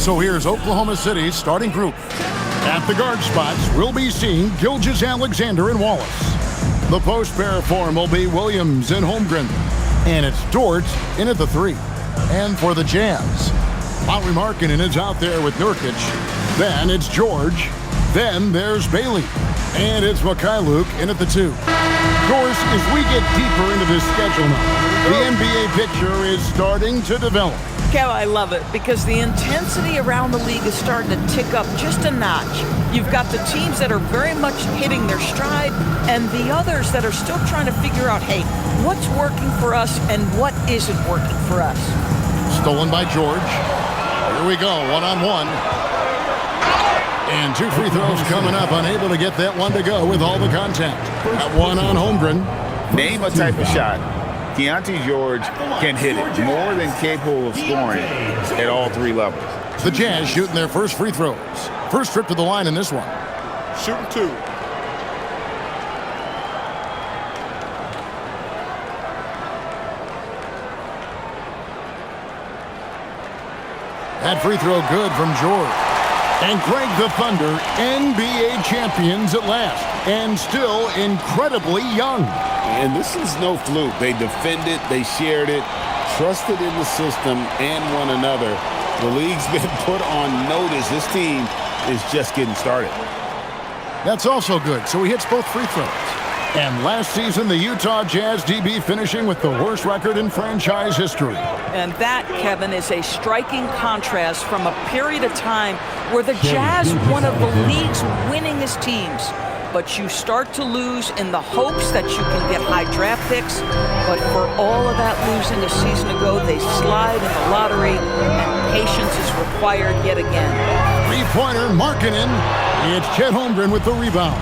So here's Oklahoma City's starting group. At the guard spots, we'll be seeing Gilgeous-Alexander and Wallace. The post pair form will be Williams and Holmgren. And it's Dort in at the 3. And for the Jazz, Lauri Markkanen is out there with Nurkic. Then it's George. Then there's Bailey. And it's Mikhailuk in at the 2. Of course, as we get deeper into this schedule now, the NBA picture is starting to develop. Kev, I love it because the intensity around the league is starting to tick up just a notch. You've got the teams that are very much hitting their stride and the others that are still trying to figure out, hey, what's working for us and what isn't working for us. Stolen by George. Here we go, one-on-one. And 2 free throws coming up, unable to get that one to go with all the contact. That one on Holmgren. Name a type of shot. Keontae George can hit it, more than capable of scoring at all 3 levels. The Jazz shooting their first free throws. First trip to the line in this one. Shooting 2. That free throw good from George. And Greg, the Thunder, NBA champions at last, and still incredibly young. And this is no fluke. They defended, they shared it, trusted in the system and one another. The league's been put on notice. This team is just getting started. That's also good, so he hits both free throws. And last season, the Utah Jazz DB finishing with the worst record in franchise history. And that, Kevin, is a striking contrast from a period of time where the Jazz, one of the league's winningest teams. But you start to lose in the hopes that you can get high draft picks. But for all of that losing a season ago, they slide in the lottery, and patience is required yet again. Three-pointer, Markkanen. It's Chet Holmgren with the rebound.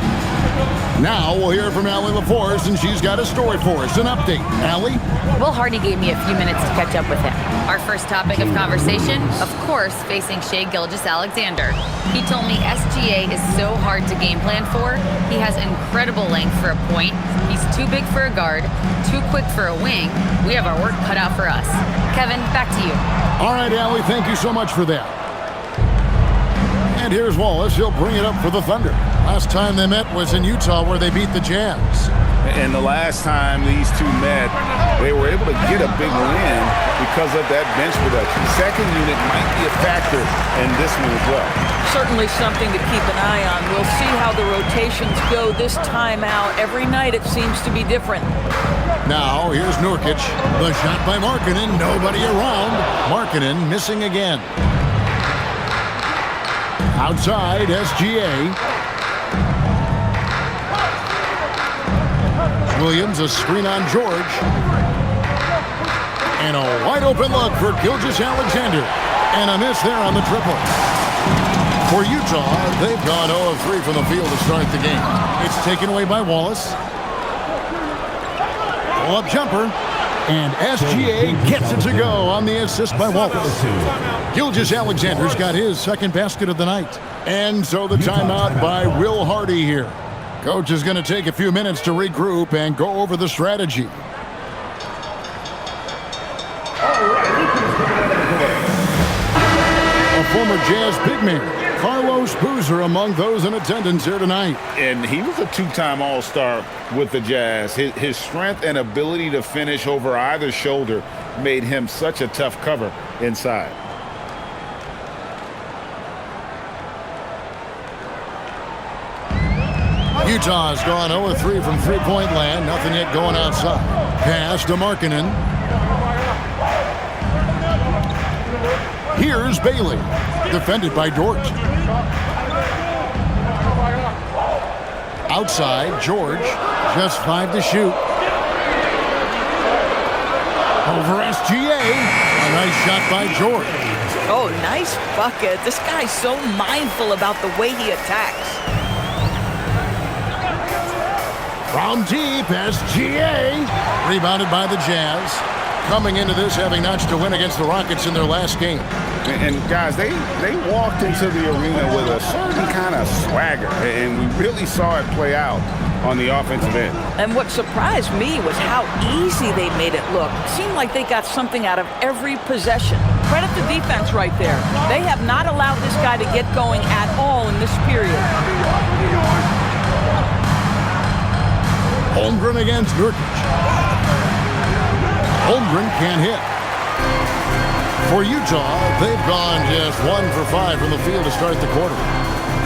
Now we'll hear from Allie LaForce, and she's got a story for us. An update. Allie? Will Hardy gave me a few minutes to catch up with him. Our first topic of conversation, of course, facing Shai Gilgeous-Alexander. He told me SGA is so hard to game plan for. He has incredible length for a point. He's too big for a guard, too quick for a wing. We have our work cut out for us. Kevin, back to you. All right, Allie, thank you so much for that. And here's Wallace. He'll bring it up for the Thunder. Last time they met was in Utah, where they beat the Jazz. And the last time these two met, they were able to get a big win because of that bench production. Second unit might be a factor in this one as well. Certainly something to keep an eye on. We'll see how the rotations go this time out. Every night it seems to be different. Now, here's Nurkic. The shot by Markkanen. Nobody around. Markkanen missing again. Outside, SGA. Williams, a screen on George. And a wide open look for Gilgeous-Alexander. And a miss there on the triple. For Utah, they've gone 0 of 3 from the field to start the game. It's taken away by Wallace. Pull-up jumper. And SGA gets it to go on the assist by Wallace. Gilgeous-Alexander's got his second basket of the night. And so the timeout by Will Hardy here. Coach is going to take a few minutes to regroup and go over the strategy. A former Jazz big man, Carlos Boozer, among those in attendance here tonight. And he was a two-time All-Star with the Jazz. His strength and ability to finish over either shoulder made him such a tough cover inside. Utah's gone 0-3 from three-point land. Nothing yet going outside. Pass to Markkanen. Here's Bailey. Defended by Dort. Outside, George. Just 5 to shoot. Over SGA. A nice shot by George. Oh, nice bucket. This guy's so mindful about the way he attacks. From deep, SGA. Rebounded by the Jazz. coming into this having notched a win against the Rockets in their last game. And guys, they walked into the arena with a certain kind of swagger, and we really saw it play out on the offensive end. And what surprised me was how easy they made it look. It seemed like they got something out of every possession. Credit the defense right there. They have not allowed this guy to get going at all in this period. Holmgren against Nurkic. Holmgren can't hit. For Utah, they've gone just 1 for 5 from the field to start the quarter.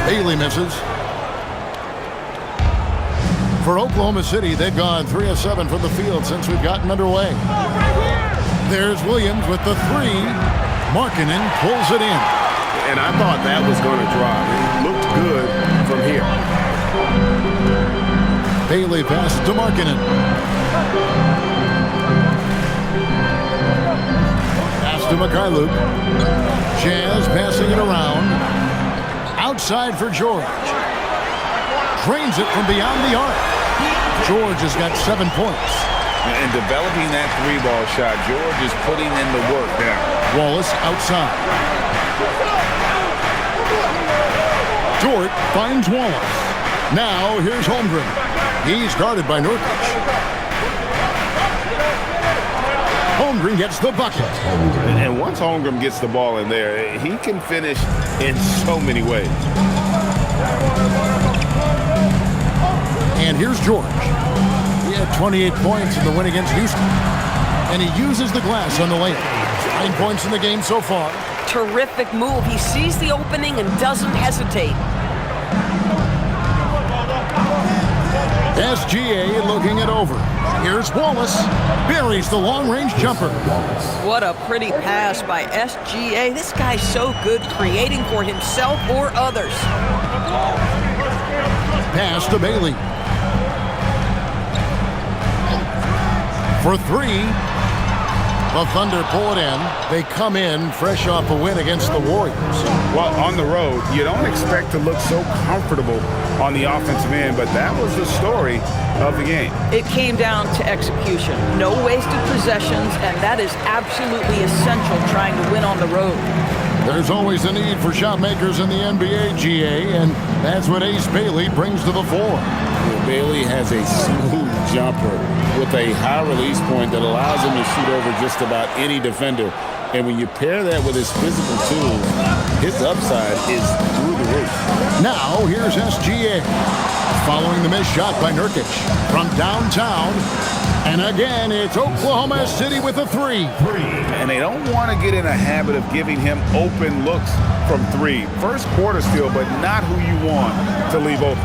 Bailey misses. For Oklahoma City, they've gone 3 of 7 from the field since we've gotten underway. There's Williams with the 3. Markkanen pulls it in. And I thought that was going to drop. It looked good from here. Bailey passes to Markkanen. Pass to Mikhailuk. Jazz passing it around. Outside for George. Drains it from beyond the arc. George has got 7 points. And developing that 3-ball shot, George is putting in the work now. Wallace outside. Dort finds Wallace. Now here's Holmgren. He's guarded by Nurkic. Holmgren gets the bucket. And once Holmgren gets the ball in there, he can finish in so many ways. And here's George. He had 28 points in the win against Houston. And he uses the glass on the layup. 9 points in the game so far. Terrific move. He sees the opening and doesn't hesitate. SGA looking it over. Here's Wallace. Buries the long-range jumper. What a pretty pass by SGA. This guy's so good creating for himself or others. Pass to Bailey. For 3. The Thunder pull it in. They come in fresh off a win against the Warriors. Well, on the road, you don't expect to look so comfortable on the offensive end, but that was the story of the game. It came down to execution. No wasted possessions, and that is absolutely essential trying to win on the road. There's always a need for shot makers in the NBA, GA, and that's what Ace Bailey brings to the fore. Bailey has a smooth jumper with a high release point that allows him to shoot over just about any defender. And when you pair that with his physical tools, his upside is through the roof. Now, here's SGA. Following the missed shot by Nurkic from downtown. And again, it's Oklahoma City with a 3. And they don't want to get in a habit of giving him open looks from 3. First quarter still, but not who you want to leave open.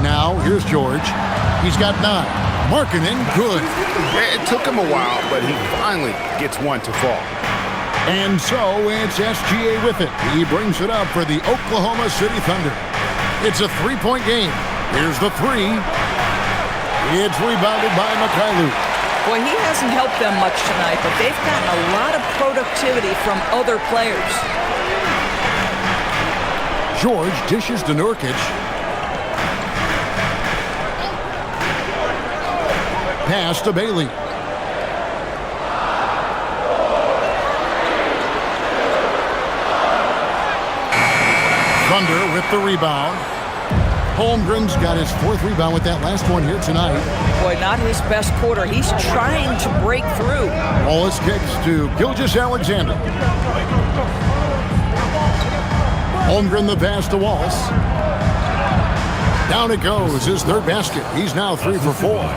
Now, here's George. He's got 9. Markkanen, good. It took him a while, but he finally gets one to fall. And so it's SGA with it. He brings it up for the Oklahoma City Thunder. It's a 3-point game. Here's the 3. It's rebounded by Mikhailuk. Boy, he hasn't helped them much tonight, but they've gotten a lot of productivity from other players. George dishes to Nurkic. Pass to Bailey. Thunder with the rebound. Holmgren's got his 4th rebound with that last one here tonight. Boy, not his best quarter. He's trying to break through. Wallace kicks to Gilgeous-Alexander. Holmgren the pass to Wallace. Down it goes, his 3rd basket. He's now 3 for 4.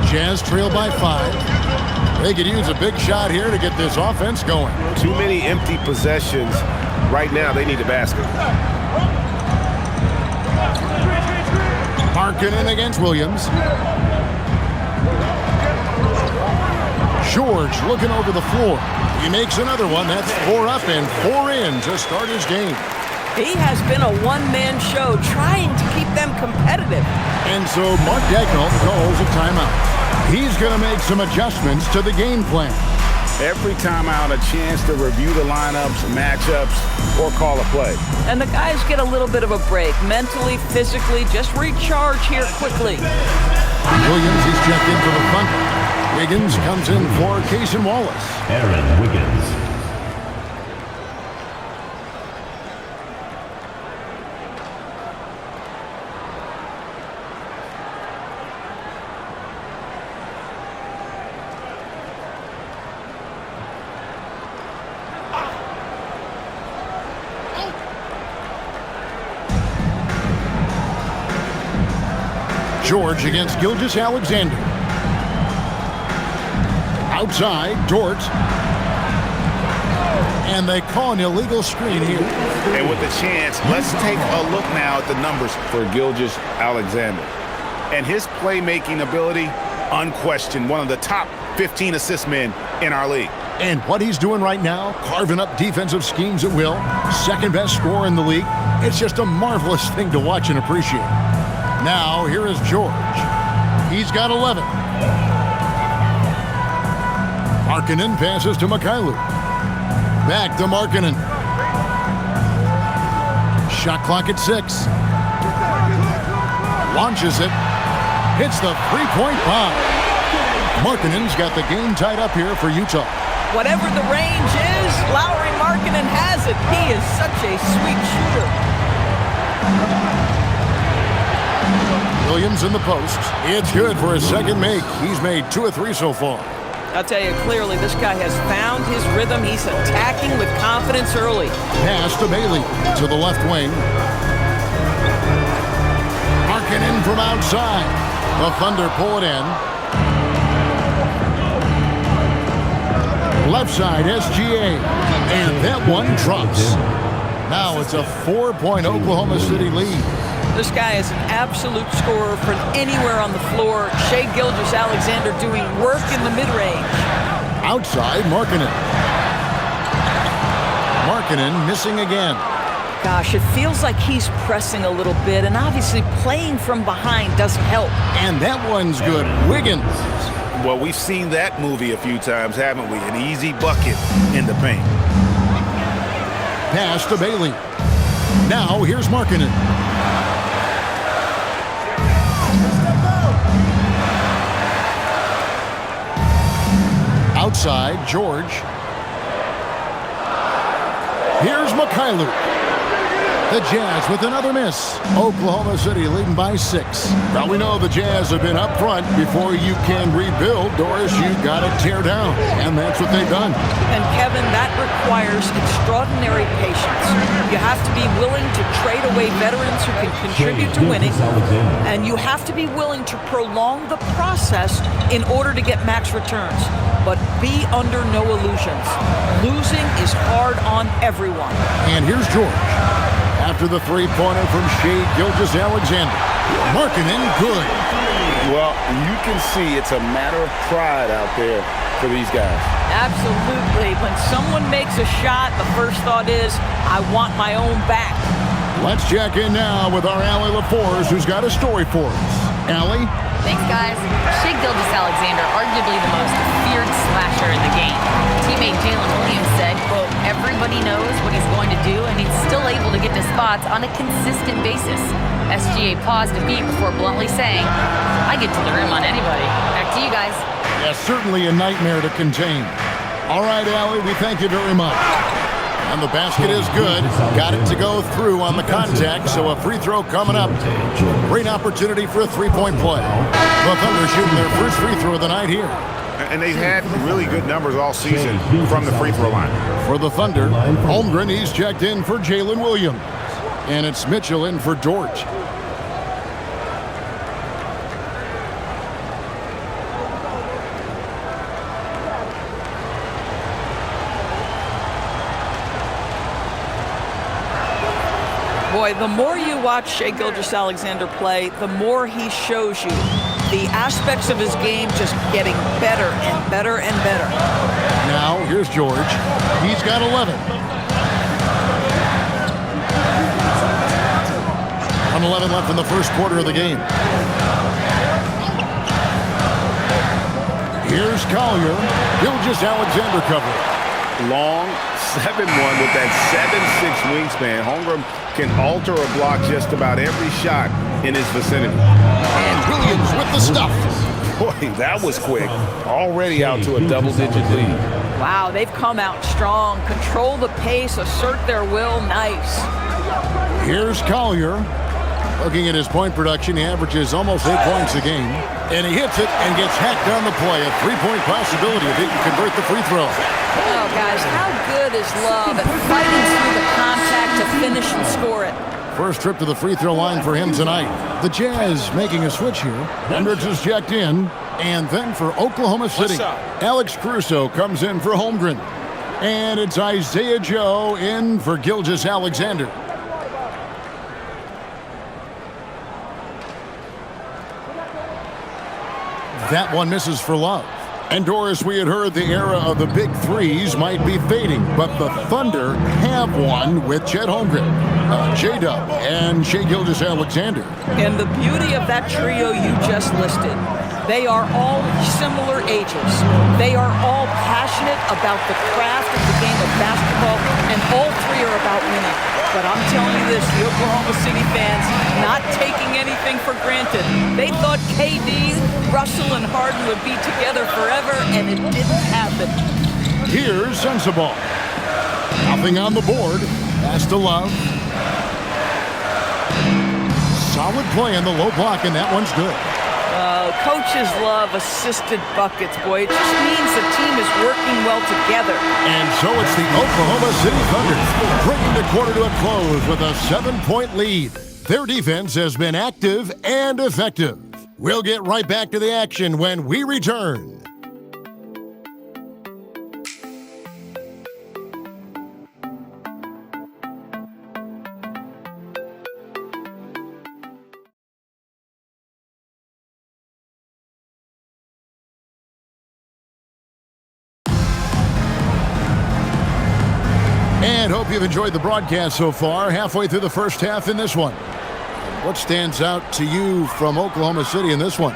Jazz trail by 5. They could use a big shot here to get this offense going. Too many empty possessions. Right now, they need a basket. Markkanen against Williams. George looking over the floor. He makes another one. That's 4 up and 4 in to start his game. He has been a one-man show trying to keep them competitive. And so Mark Daigneault calls a timeout. He's going to make some adjustments to the game plan. Every timeout, a chance to review the lineups, matchups, or call a play. And the guys get a little bit of a break. Mentally, physically, just recharge here quickly. Williams is checked in for the Thunder. Wiggins comes in for Case and Wallace. Aaron Wiggins. George against Gilgeous-Alexander. Outside, Dort. And they call an illegal screen here. And with the chance, let's take a look now at the numbers for Gilgeous-Alexander. And his playmaking ability, unquestioned, one of the top 15 assist men in our league. And what he's doing right now, carving up defensive schemes at will, second best scorer in the league. It's just a marvelous thing to watch and appreciate. Now, here is George. He's got 11. Markkanen passes to Mikhailu. Back to Markkanen. Shot clock at 6. Launches it. Hits the three-point bomb. Markkanen's got the game tied up here for Utah. Whatever the range is, Lauri Markkanen has it. He is such a sweet shooter. Williams in the post. It's good for his second make. He's made 2 of 3 so far. I'll tell you clearly, this guy has found his rhythm. He's attacking with confidence early. Pass to Bailey to the left wing. Markkanen from outside. The Thunder pull it in. Left side, SGA. And that one drops. Now it's a 4-point Oklahoma City lead. This guy is an absolute scorer from anywhere on the floor. Shai Gilgeous-Alexander doing work in the mid-range. Outside, Markkanen. Markkanen missing again. Gosh, it feels like he's pressing a little bit, and obviously playing from behind doesn't help. And that one's good. Wiggins. Well, we've seen that movie a few times, haven't we? An easy bucket in the paint. Pass to Bailey. Now here's Markkanen. Outside, George. Here's Mikhailu. The Jazz with another miss. Oklahoma City leading by 6. Now we know the Jazz have been up front. Before you can rebuild, Doris, you've got to tear down. And that's what they've done. And Kevin, that requires extraordinary patience. You have to be willing to trade away veterans who can contribute to winning. And you have to be willing to prolong the process in order to get max returns. But be under no illusions. Losing is hard on everyone. And here's George. After the three-pointer from Shai Gilgeous-Alexander. Markkanen, good. Well, you can see it's a matter of pride out there for these guys. Absolutely. When someone makes a shot, the first thought is, I want my own back. Let's check in now with our Allie LaForce, who's got a story for us. Allie? Thanks, guys. Shai Gilgeous-Alexander, arguably the most feared slasher in the game. Teammate Jalen Williams said, quote, everybody knows what he's going to do, and he's still able to get to spots on a consistent basis. SGA paused a beat before bluntly saying, I get to the rim on anybody. Back to you guys. Yeah, certainly a nightmare to contain. All right, Allie, we thank you very much. And the basket is good. Got it to go through on the contact, so a free throw coming up. Great opportunity for a three-point play. The Thunder shooting their first free throw of the night here. And they've had really good numbers all season from the free throw line. For the Thunder, Holmgren, he's checked in for Jalen Williams. And it's Mitchell in for Dort. Boy, the more you watch Shai Gilgeous-Alexander play, the more he shows you the aspects of his game just getting better and better and better. Now, here's George. He's got 11. 1:11 left in the first quarter of the game. Here's Collier. Gilgeous-Alexander covering. Long 7'1" with that 7'6" wingspan. Holmgren can alter or block just about every shot in his vicinity. And Williams with the stuff. Boy, that was quick. Already out to a double-digit lead. Wow, they've come out strong. Control the pace, assert their will. Nice. Here's Collier. Looking at his point production, he averages almost 8 points a game. And he hits it and gets hacked on the play. A three-point possibility if he can convert the free throw. Oh, guys, how good is Love at fighting through the contact to finish and score it? First trip to the free throw line for him tonight. The Jazz making a switch here. Hendricks is checked in. And then for Oklahoma City, Alex Caruso comes in for Holmgren. And it's Isaiah Joe in for Gilgeous-Alexander. That one misses for Love. And Doris, we had heard the era of the big threes might be fading, but the Thunder have one with Chet Holmgren, J-Dub, and Shai Gilgeous-Alexander. And the beauty of that trio you just listed, they are all similar ages. They are all passionate about the craft of the game of basketball, and all three are about winning. But I'm telling you this, the Oklahoma City fans not taking anything for granted. They thought KD, Russell, and Harden would be together forever, and it didn't happen. Here's Sensabaugh. Nothing on the board. Pass to Love. Solid play in the low block, and that one's good. Coaches love assisted buckets, boy. It just means the team is working well together. And so it's the Oklahoma City Thunder bringing the quarter to a close with a 7-point lead. Their defense has been active and effective. We'll get right back to the action when we return. And hope you've enjoyed the broadcast so far. Halfway through the first half in this one. What stands out to you from Oklahoma City in this one?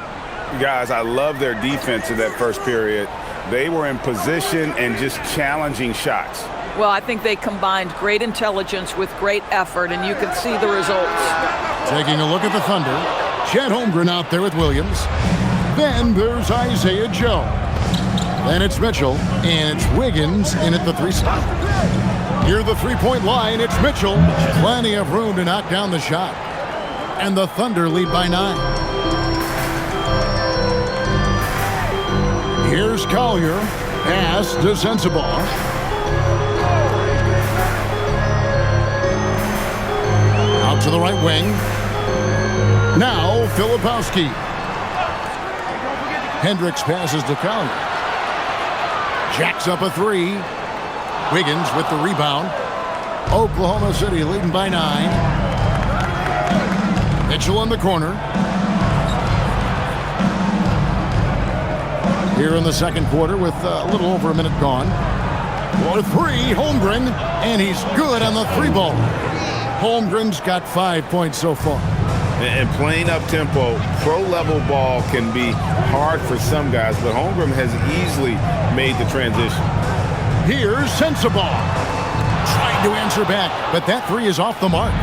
Guys, I love their defense in that first period. They were in position and just challenging shots. Well, I think they combined great intelligence with great effort, and you can see the results. Taking a look at the Thunder. Chet Holmgren out there with Williams. Then there's Isaiah Joe. Then it's Mitchell, and it's Wiggins in at the 3 spot. Near the three-point line, it's Mitchell. Plenty of room to knock down the shot. And the Thunder lead by 9. Here's Collier. Pass to Sensabaugh. Out to the right wing. Now Filipowski. Hendricks passes to Collier. Jacks up a 3. Wiggins with the rebound. Oklahoma City leading by 9. Mitchell in the corner. Here in the second quarter with a little over a minute gone. For 3, Holmgren, and he's good on the 3-ball. Holmgren's got 5 points so far. And playing up-tempo, pro-level ball can be hard for some guys, but Holmgren has easily made the transition. Here's Sensabaugh. Trying to answer back, but that 3 is off the mark.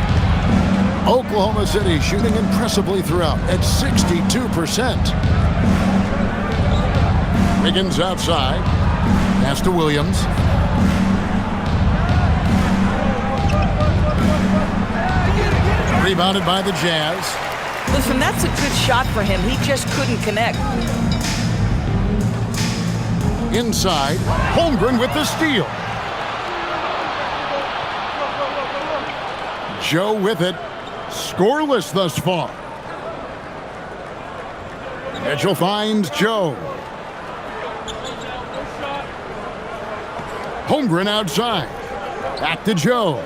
Oklahoma City shooting impressively throughout at 62%. Wiggins outside. Pass to Williams. Rebounded by the Jazz. Listen, that's a good shot for him. He just couldn't connect. Inside, Holmgren with the steal. Joe with it. Scoreless thus far. Mitchell finds Joe. Holmgren outside. Back to Joe.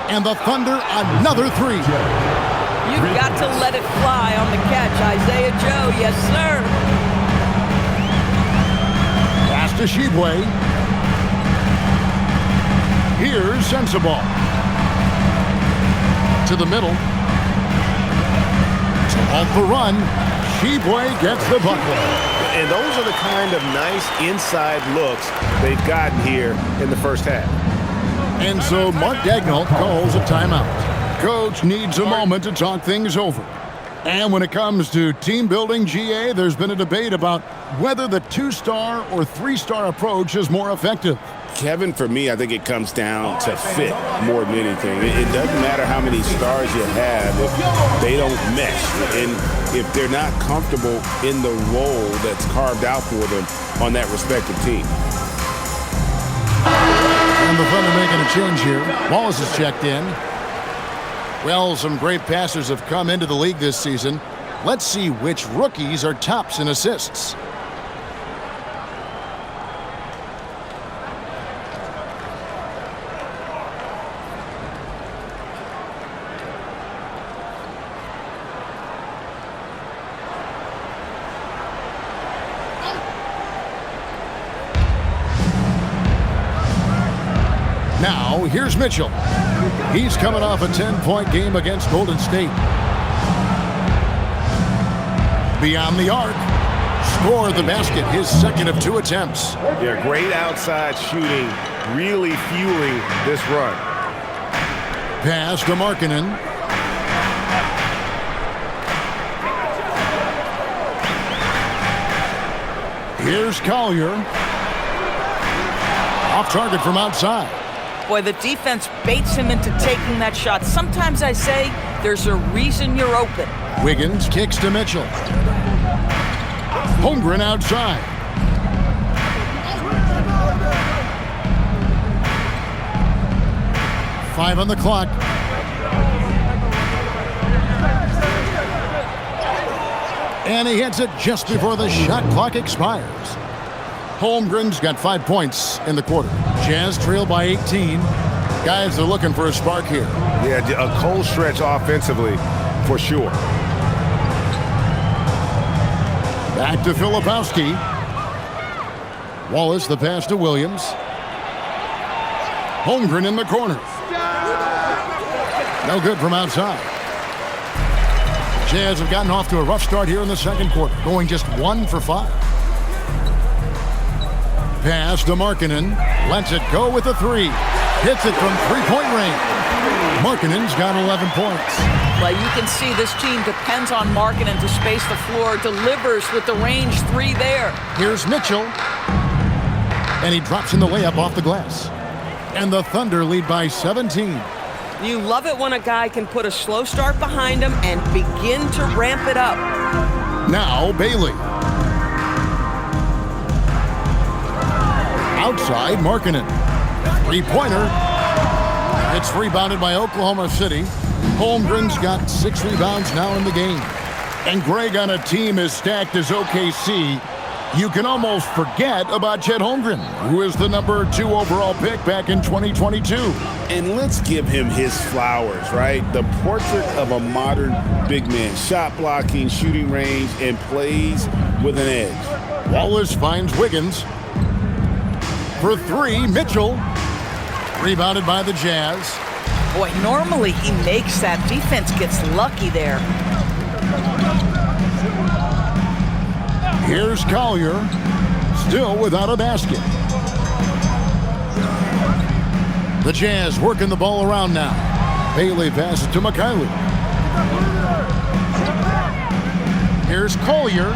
And the Thunder, another 3. You've got to let it fly on the catch, Isaiah Joe. Yes, sir. Pass to Shibwe. Here's Sensabaugh. To the middle. To halt the run. Shibwe gets the bucket. And those are the kind of nice inside looks they've gotten here in the first half. And so Mark Daigneault calls a timeout. Coach needs a moment to talk things over. And when it comes to team building, GA, there's been a debate about whether the 2-star or 3-star approach is more effective. Kevin, for me, I think it comes down to fit more than anything. It doesn't matter how many stars you have if they don't mesh and if they're not comfortable in the role that's carved out for them on that respective team. And the Thunder making a change here. Wallace is checked in. Well, some great passers have come into the league this season. Let's see which rookies are tops in assists. Now, here's Mitchell. He's coming off a 10-point game against Golden State. Beyond the arc. Scored the basket, his second of 2 attempts. Yeah, great outside shooting, really fueling this run. Pass to Markkanen. Here's Collier. Off target from outside. Boy, the defense baits him into taking that shot. Sometimes I say there's a reason you're open. Wiggins kicks to Mitchell. Holmgren outside. Five on the clock. And he hits it just before the shot clock expires. Holmgren's got 5 points in the quarter. Jazz trail by 18. Guys are looking for a spark here. Yeah, a cold stretch offensively for sure. Back to Filipowski. Wallace the pass to Williams. Holmgren in the corner. No good from outside. Jazz have gotten off to a rough start here in the second quarter, going just 1 for 5. Pass to Markkanen. Lets it go with a 3. Hits it from 3-point range. Markkanen's got 11 points. Well, you can see this team depends on Markkanen to space the floor. Delivers with the range 3 there. Here's Mitchell. And he drops in the layup off the glass. And the Thunder lead by 17. You love it when a guy can put a slow start behind him and begin to ramp it up. Now Bailey. Outside, Markkanen. 3-pointer. It's rebounded by Oklahoma City. Holmgren's got 6 rebounds now in the game. And Greg, on a team as stacked as OKC, you can almost forget about Chet Holmgren, who is the number 2 overall pick back in 2022. And let's give him his flowers, right? The portrait of a modern big man. Shot blocking, shooting range, and plays with an edge. Wallace finds Wiggins. For 3, Mitchell. Rebounded by the Jazz. Boy, normally he makes that. Defense gets lucky there. Here's Collier. Still without a basket. The Jazz working the ball around now. Bailey passes to Mikhailiuk. Here's Collier.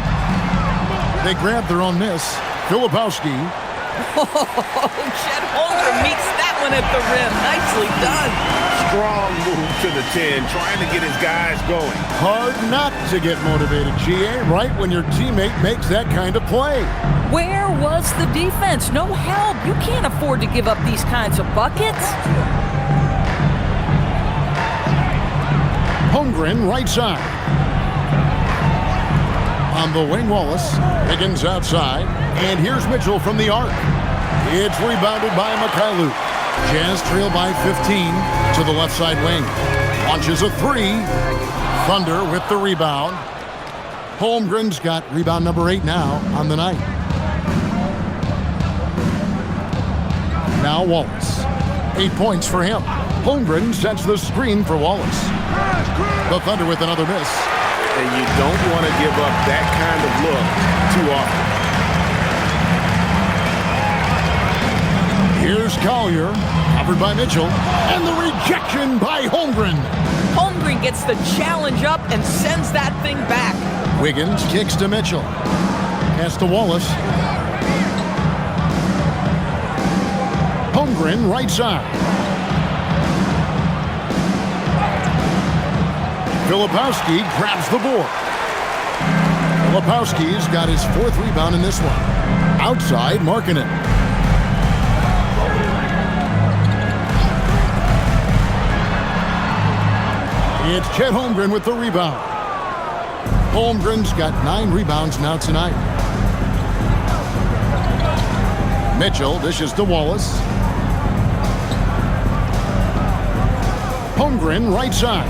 They grab their own miss. Filipowski. Oh, Chet Holmgren meets that one at the rim. Nicely done. Strong move to the 10, trying to get his guys going. Hard not to get motivated, GA, right when your teammate makes that kind of play. Where was the defense? No help. You can't afford to give up these kinds of buckets. Holmgren right side. On the wing, Wallace. Higgins outside. And here's Mitchell from the arc. It's rebounded by Mikhailiuk. Jazz trail by 15 to the left side wing. Launches a 3. Thunder with the rebound. Holmgren's got rebound number 8 now on the night. Now Wallace. 8 points for him. Holmgren sets the screen for Wallace. The Thunder with another miss. And you don't want to give up that kind of look too often. Here's Collier. A covered by Mitchell. And the rejection by Holmgren. Holmgren gets the challenge up and sends that thing back. Wiggins kicks to Mitchell. Pass to Wallace. Holmgren right side. Filipowski grabs the board. Filipowski's got his 4th rebound in this one. Outside, Markkanen. It's Chet Holmgren with the rebound. Holmgren's got 9 rebounds now tonight. Mitchell dishes to Wallace. Holmgren right side.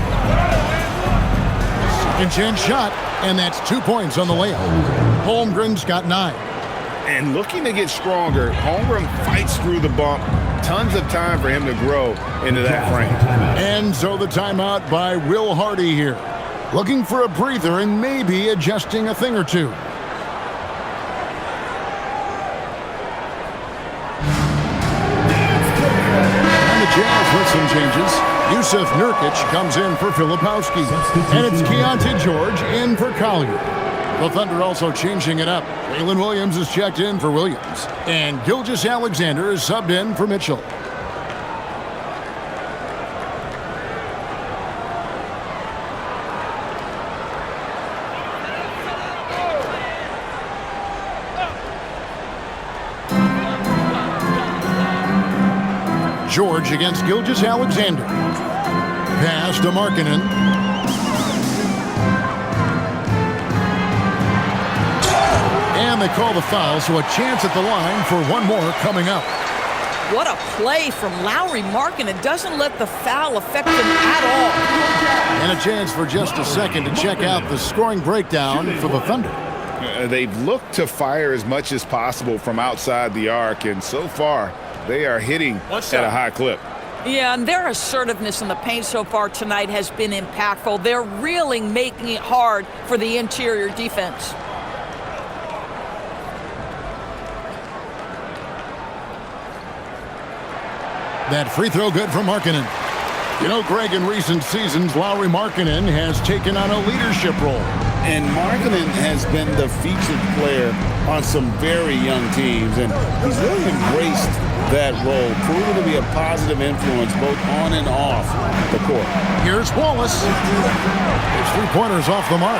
Second chance shot, and that's 2 points on the layup. Holmgren's got 9. And looking to get stronger, Holmgren fights through the bump. Tons of time for him to grow into that frame. And so the timeout by Will Hardy here. Looking for a breather and maybe adjusting a thing or two. And the Jazz with some changes. Yusuf Nurkic comes in for Filipowski. And it's Keontae George in for Collier. The Thunder also changing it up. Jalen Williams is checked in for Williams. And Gilgeous-Alexander is subbed in for Mitchell. George against Gilgeous-Alexander. Pass to Markkanen. And they call the foul, so a chance at the line for one more coming up. What a play from Lauri Markkanen. Doesn't let the foul affect him at all. And a chance for just a second to check out the scoring breakdown for the Thunder. They've looked to fire as much as possible from outside the arc, and so far they are hitting at a high clip. Yeah, and their assertiveness in the paint so far tonight has been impactful. They're really making it hard for the interior defense. That free throw good from Markkanen. You know, Greg, in recent seasons, Lauri Markkanen has taken on a leadership role. And Markkanen has been the featured player on some very young teams, and he's really embraced that role, proven to be a positive influence both on and off the court. Here's Wallace. His 3-pointers off the mark.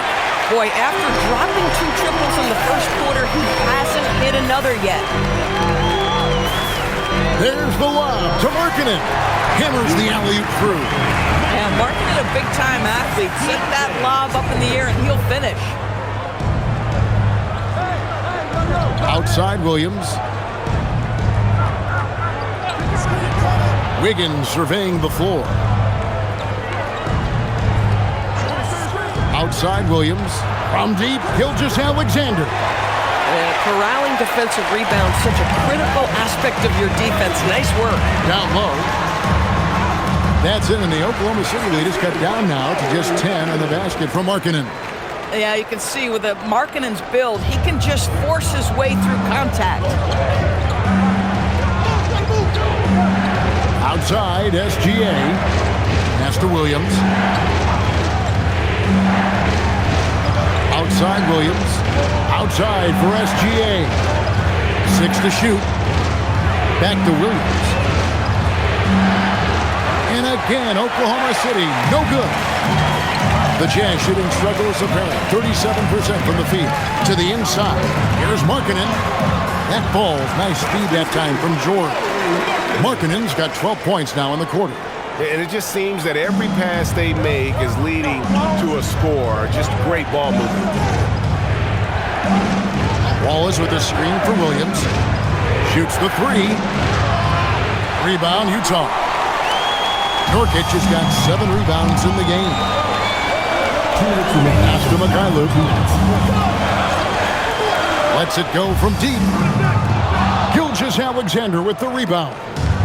Boy, after dropping 2 triples in the first quarter, he hasn't hit another yet. There's the lob to Markkanen. Hammers the alley-oop through. Yeah, Markkanen, a big-time athlete. Set that lob up in the air and he'll finish. Outside Williams. Wiggins surveying the floor. Outside Williams. From deep, Gilgeous-Alexander. Corralling defensive rebounds, such a critical aspect of your defense. Nice work. Down low. That's it, and the Oklahoma City lead is cut down now to just 10 on the basket from Markkanen. Yeah, you can see with the Markkanen's build, he can just force his way through contact. Outside, SGA. Pass to Williams. Outside Williams. Outside for SGA. 6 to shoot. Back to Williams. And again, Oklahoma City, no good. The Jazz shooting struggles apparent. 37% from the field. To the inside. Here's Markkanen. That ball's nice speed that time from George. Markkanen's got 12 points now in the quarter. And it just seems that every pass they make is leading to a score. Just great ball movement. Wallace with a screen for Williams. Shoots the 3. Rebound, Utah. Nurkic has got 7 rebounds in the game. Pass to Mikhailuk. Lets it go from deep. Gilgeous-Alexander with the rebound.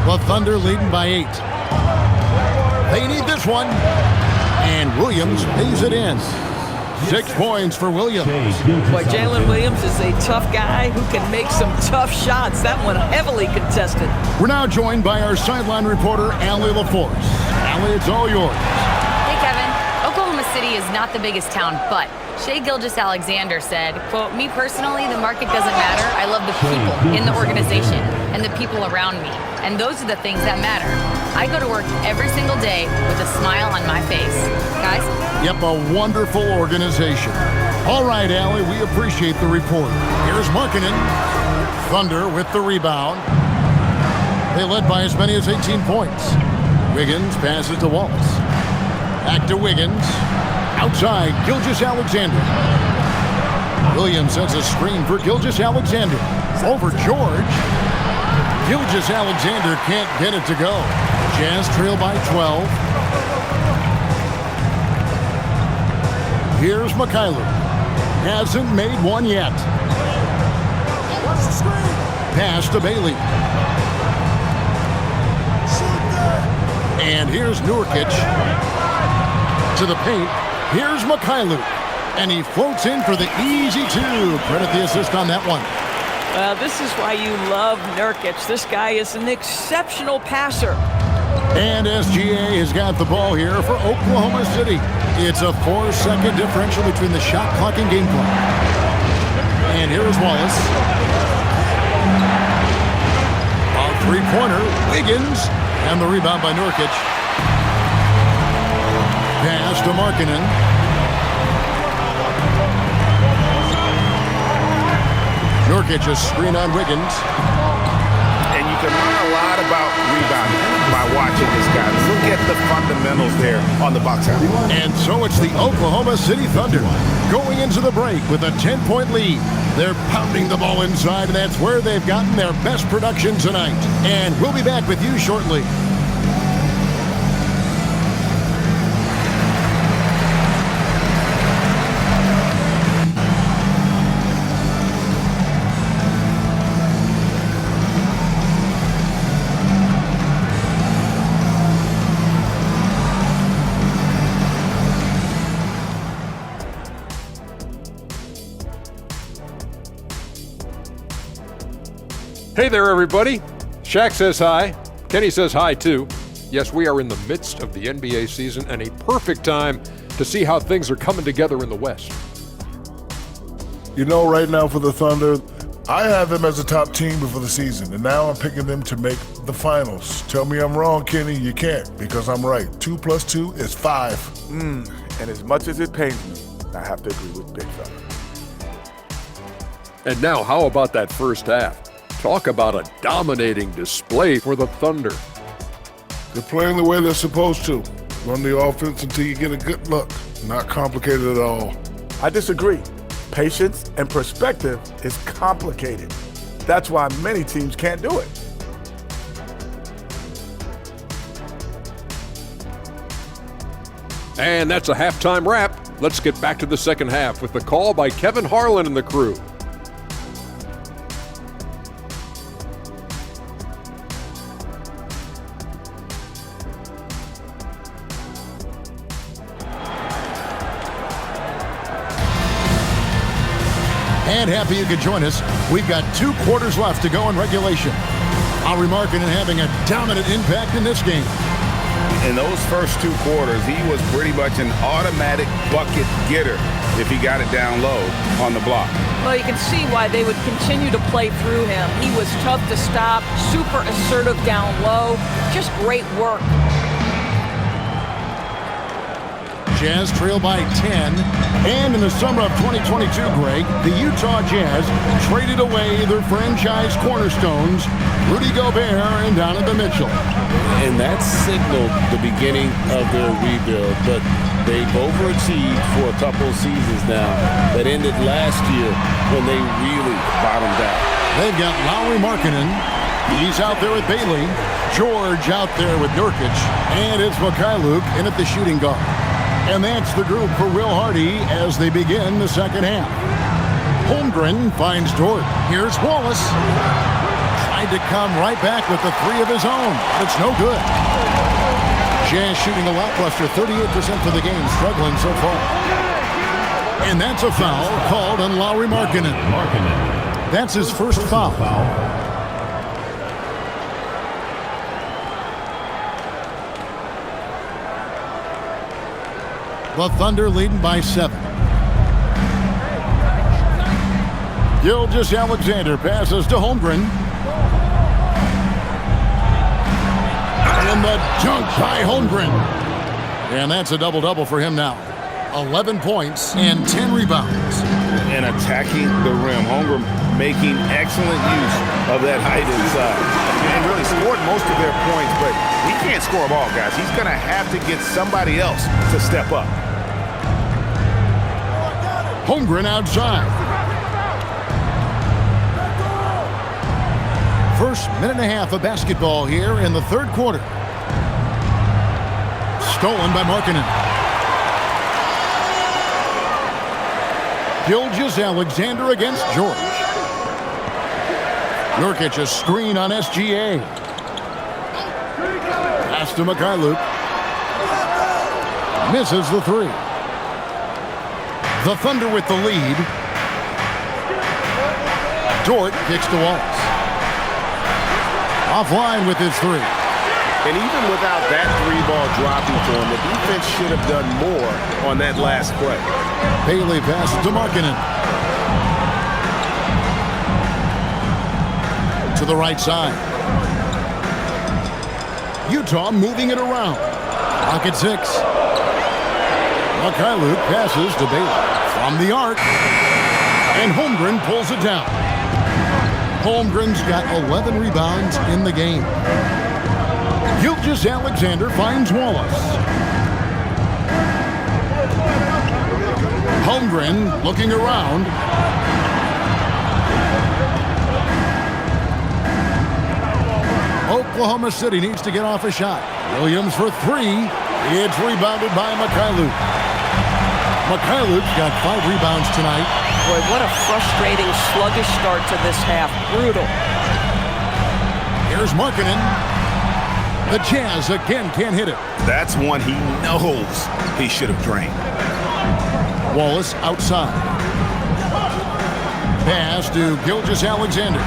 The Thunder leading by 8. They need this one. And Williams pays it in. 6 points for Williams. Boy, Jalen Williams is a tough guy who can make some tough shots. That one heavily contested. We're now joined by our sideline reporter, Allie LaForce. Allie, it's all yours. Hey, Kevin. Oklahoma City is not the biggest town, but Shai Gilgeous-Alexander said, quote, "Me personally, the market doesn't matter. I love the people in the organization and the people around me. And those are the things that matter. I go to work every single day with a smile on my face." Guys? Yep, a wonderful organization. All right, Allie, we appreciate the report. Here's Markkanen. Thunder with the rebound. They led by as many as 18 points. Wiggins passes to Wallace. Back to Wiggins. Outside, Gilgeous-Alexander. Williams sets a screen for Gilgeous-Alexander. Over George. Gilgeous-Alexander can't get it to go. Jazz trail by 12. Here's Mikhailuk. Hasn't made one yet. Pass to Bailey. And here's Nurkic. To the paint. Here's Mikhailuk. And he floats in for the easy 2. Credit the assist on that one. This is why you love Nurkic. This guy is an exceptional passer. And SGA has got the ball here for Oklahoma City. It's a 4-second differential between the shot clock and game clock. And here is Wallace. A three-pointer, Wiggins, and the rebound by Nurkic. Pass to Markkanen. Nurkic a screen on Wiggins. And you can learn a lot about rebounding by watching this guy. Look at the fundamentals there on the box out. And so it's the Oklahoma City Thunder going into the break with a 10-point lead. They're pounding the ball inside, and that's where they've gotten their best production tonight. And we'll be back with you shortly. Hey there, everybody. Shaq says hi. Kenny says hi, too. Yes, we are in the midst of the NBA season and a perfect time to see how things are coming together in the West. You know, right now for the Thunder, I have them as a top team before the season, and now I'm picking them to make the finals. Tell me I'm wrong, Kenny. You can't, because I'm right. 2 + 2 is 5. And as much as it pains me, I have to agree with Big Fella. And now, how about that first half? Talk about a dominating display for the Thunder. They're playing the way they're supposed to. Run the offense until you get a good look. Not complicated at all. I disagree. Patience and perspective is complicated. That's why many teams can't do it. And that's a halftime wrap. Let's get back to the second half with the call by Kevin Harlan and the crew. And happy you could join us. We've got 2 quarters left to go in regulation. Lauri Markkanen having a dominant impact in this game. In those first 2 quarters, he was pretty much an automatic bucket getter if he got it down low on the block. Well, you can see why they would continue to play through him. He was tough to stop, super assertive down low. Just great work. Jazz trail by 10. And in the summer of 2022, Greg, the Utah Jazz traded away their franchise cornerstones, Rudy Gobert and Donovan Mitchell. And that signaled the beginning of their rebuild, but they've overachieved for a couple of seasons now that ended last year when they really bottomed out. They've got Lauri Markkanen. He's out there with Bailey. George out there with Nurkic. And it's Mikhailuk in at the shooting guard. And that's the group for Will Hardy as they begin the second half. Holmgren finds Dort. Here's Wallace. Tried to come right back with the 3 of his own. It's no good. Jazz shooting a lackluster 38% for the game, struggling so far. And that's a foul called on Lauri Markkanen. That's his first foul. The Thunder leading by 7. Gilgeous-Alexander passes to Holmgren. And the dunk by Holmgren. And that's a double-double for him now. 11 points and 10 rebounds. And attacking the rim. Holmgren making excellent use of that height inside. And really scored most of their points, but he can't score them all, guys. He's going to have to get somebody else to step up. Holmgren outside. First minute and a half of basketball here in the third quarter. Stolen by Markkanen. Gilgeous-Alexander against George. Nurkic a screen on SGA. Pass to Mikhailuk. Misses the three. The Thunder with the lead. Dort kicks to Wallace. Offline with his three. And even without that three ball dropping for him, the defense should have done more on that last play. Bailey passes to Markkanen. To the right side. Utah moving it around. Clock at 6. Mikhailuk passes to Bailey. From the arc. And Holmgren pulls it down. Holmgren's got 11 rebounds in the game. Gilgeous-Alexander finds Wallace. Holmgren looking around. Oklahoma City needs to get off a shot. Williams for three. It's rebounded by Mikhailuk. Mikhailuk's got 5 rebounds tonight. Boy, what a frustrating, sluggish start to this half. Brutal. Here's Markkanen. The Jazz again can't hit it. That's one he knows he should have drained. Wallace outside. Pass to Gilgeous-Alexander.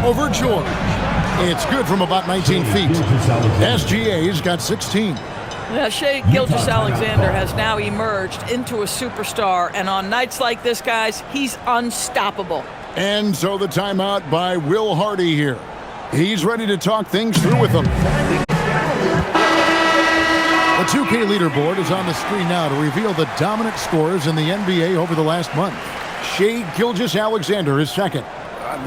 Over George. It's good from about 19 feet. SGA's got 16. Yeah, Shai Gilgeous-Alexander has now emerged into a superstar, and on nights like this, guys, he's unstoppable. And so the timeout by Will Hardy here. He's ready to talk things through with them. The 2K leaderboard is on the screen now to reveal the dominant scores in the NBA over the last month. Shai Gilgeous-Alexander is second.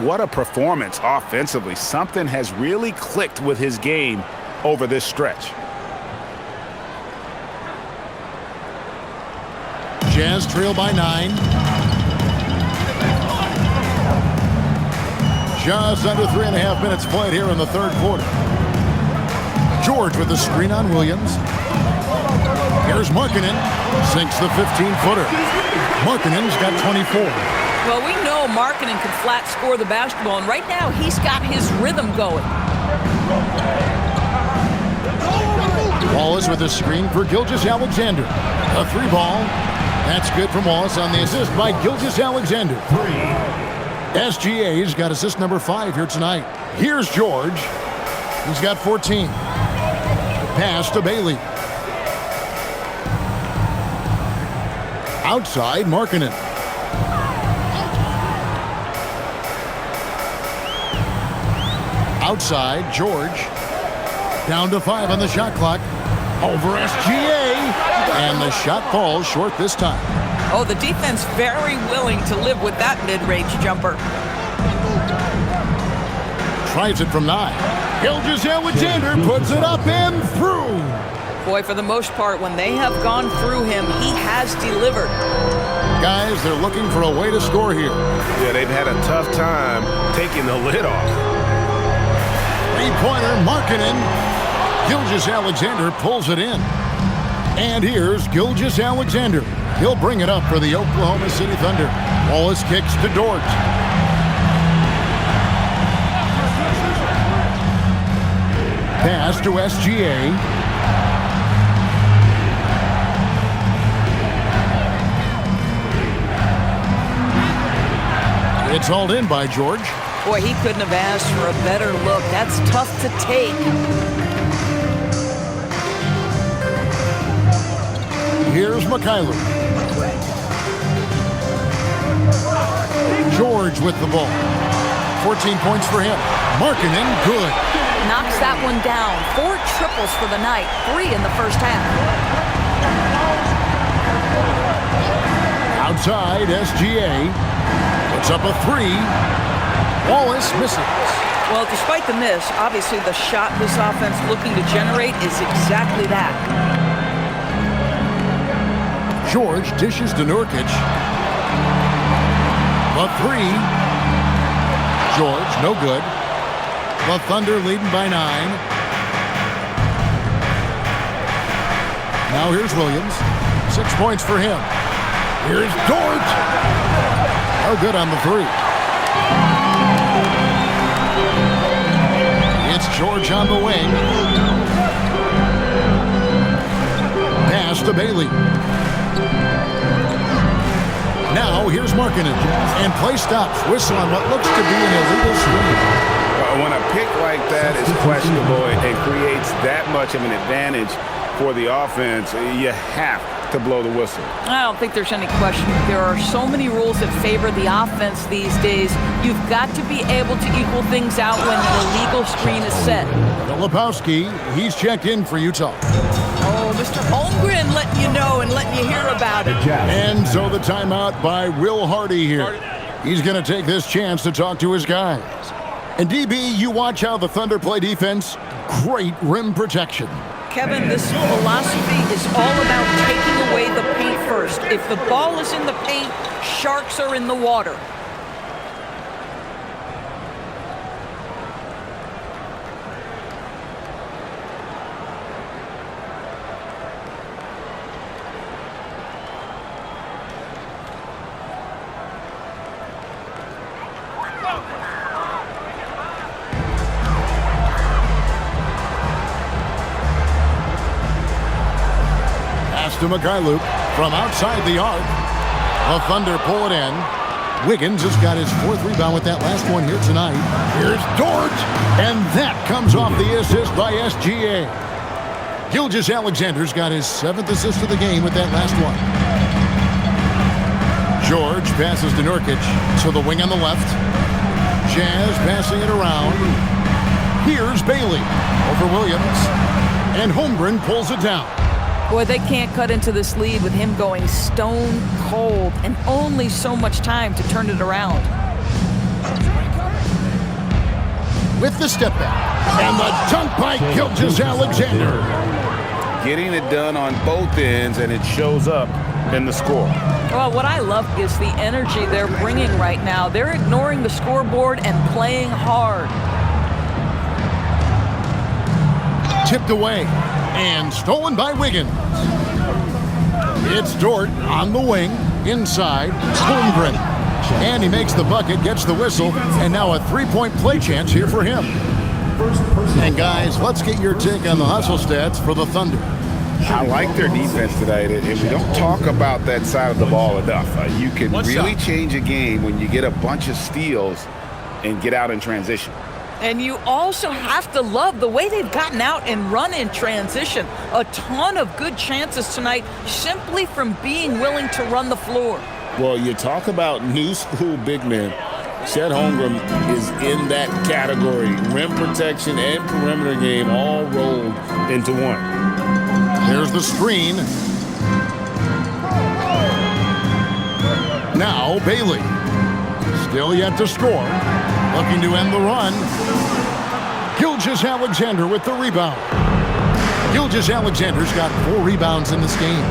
What a performance offensively. Something has really clicked with his game over this stretch. Jazz trail by 9. Just under 3.5 minutes played here in the third quarter. George with the screen on Williams. Here's Markkanen. Sinks the 15-footer. Markkanen's got 24. Well, we know Markkanen can flat score the basketball, and right now he's got his rhythm going. Wallace with a screen for Gilgeous-Alexander. A 3-ball. That's good from Wallace on the assist by Gilgeous-Alexander. SGA's got assist number 5 here tonight. Here's George. He's got 14. Pass to Bailey. Outside, Markkanen. Outside, George. Down to 5 on the shot clock. Over SGA. And the shot falls short this time. Oh, the defense very willing to live with that mid-range jumper. Tries it from 9. Gilgeous-Alexander puts it up and through. Boy, for the most part, when they have gone through him, he has delivered. Guys, they're looking for a way to score here. Yeah, they've had a tough time taking the lid off. Three-pointer, Markkanen. Gilgeous-Alexander pulls it in. And here's Gilgeous-Alexander. He'll bring it up for the Oklahoma City Thunder. Wallace kicks to Dort. Pass to SGA. It's hauled in by George. Boy, he couldn't have asked for a better look. That's tough to take. Here's Mikhailuk. George with the ball. 14 points for him. Markkanen, good. Knocks that one down. 4 triples for the night. 3 in the first half. Outside, SGA puts up a 3. Wallace misses. Well, despite the miss, obviously the shot this offense looking to generate is exactly that. George dishes to Nurkic. The 3. George, no good. The Thunder leading by 9. Now here's Williams. 6 points for him. Here's George. No good on the 3. It's George on the wing. Pass to Bailey. Now here's Markkanen. And play stops. Whistle on what looks to be an illegal screen. When a pick like that is questionable and creates that much of an advantage for the offense, you have to blow the whistle. I don't think there's any question. There are so many rules that favor the offense these days. You've got to be able to equal things out when an illegal screen is set. Filipowski, he's checked in for Utah. Oh, Mr. Holmgren letting you know and letting you hear about it. And so the timeout by Will Hardy here. He's going to take this chance to talk to his guys. And DB, you watch how the Thunder play defense. Great rim protection. Kevin, this philosophy is all about taking away the paint first. If the ball is in the paint, sharks are in the water. To Mikhailuk from outside the arc. The Thunder pull it in. Wiggins has got his 4th rebound with that last one here tonight. Here's George, and that comes off the assist by SGA. Gilgeous-Alexander's got his 7th assist of the game with that last one. George passes to Nurkic to the wing on the left. Jazz passing it around. Here's Bailey over Williams, and Holmgren pulls it down. Boy, they can't cut into this lead with him going stone cold and only so much time to turn it around. With the step back and the dunk by Gilgeous-Alexander. Getting it done on both ends, and it shows up in the score. Well, what I love is the energy they're bringing right now. They're ignoring the scoreboard and playing hard. Tipped away and stolen by Wiggins. It's Dort on the wing, inside, Holmgren. And he makes the bucket, gets the whistle, and now a 3-point play chance here for him. And guys, let's get your take on the hustle stats for the Thunder. I like their defense tonight, and we don't talk about that side of the ball enough. You can really change a game when you get a bunch of steals and get out in transition. And you also have to love the way they've gotten out and run in transition. A ton of good chances tonight simply from being willing to run the floor. Well, you talk about new school big men. Chet Holmgren is in that category. Rim protection and perimeter game all rolled into one. There's the screen. Now Bailey. Still yet to score. Looking to end the run. Gilgeous-Alexander with the rebound. Gilgeous-Alexander's got 4 rebounds in this game.